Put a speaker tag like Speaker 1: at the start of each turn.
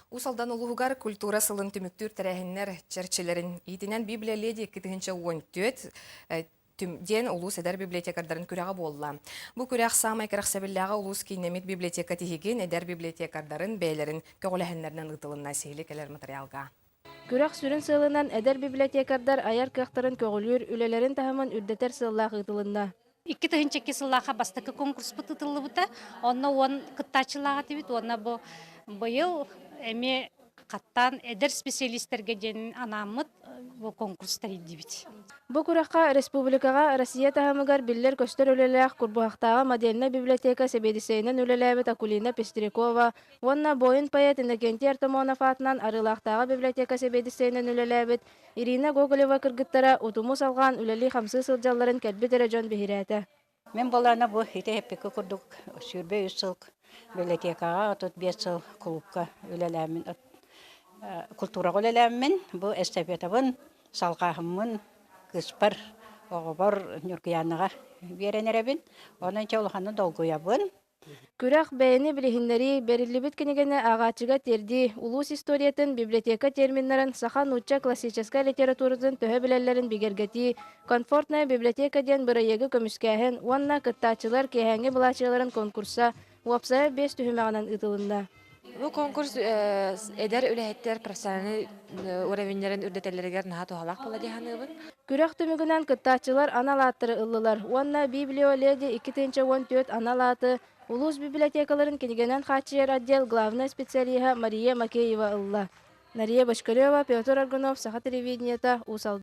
Speaker 1: Усалдан улугар культура сылын түмүктүр тәрәһиннәр чәрчелерин итинен Библия леди 2-14 ден улус эдер библиотекардарын күрәгә болла. Бу күрәк самай кыраксабыллага улус кинемит библиотека тиһиген эдер библиотекардарын бәйләрен көгөләһеннәрнән ытылынна сейлекелер материалга.
Speaker 2: Күрәк сүрін сылынан әдер библиотекардар аяр кықтарын көгілір үлелерін тахымын үрдетер сыллағы ытылында.
Speaker 3: Икки тыһынчаки сыллаха бастакы конкурс бытытылы бута, онна он кыттачылага тибит, онна быйыл эми каттан эдер специалисттерге ден анамыт бу конкурстар идибит.
Speaker 2: Бу күрәкка республикага Россия тахымыгар биллер көстөр үлеләк курбуактагы модельна библиотека себедисейнен үлеләбит Акулина Пестрякова, онна Боин поэт Иннокентий Артамонов атынан арылактагы библиотека себедисейнен үлеләбит Ирина Гоголева кыргыттара утуму салган үлели хамсы сылжалларын кәлбитере жон бихирәте.
Speaker 4: Мен боларына бу хите хеппеке курдук сүрбе үсыл библиотекага отут бесыл клубка үлеләмин культура үлеләмин бу эстафетабын салгахымын кыспар оғобор нүркияныга беренеребин онан чолханы долгуябын.
Speaker 2: Күрәк бәйіні білігінлері берілібіт кенегені ағачыға терді, улус историятын библиотека терминларын сахан уча классическа литературатын төһө білелерін бігергеті, комфортная библиотека ден бұрайығы көміскәхін, онна кыттачылар кехәңі бұлачыларын конкурса, уапсая 5 түхімағынан ұтылында.
Speaker 5: Бу конкурс эдер үлэһеттер профессиональ уровеньлерин үрдетелергер наһа тухалак була диханыбын.
Speaker 2: Күрәк түмігінен кыттачылар аналаттыры ыллылар, онна Библия леди 2-14 аналаты, улус библиотекаларын кенегенен хатчиер отдел главная специалиха Мария Макеева ылла. Нария Башкарева, Петр Аргунов, Саха телевидениета, Усал.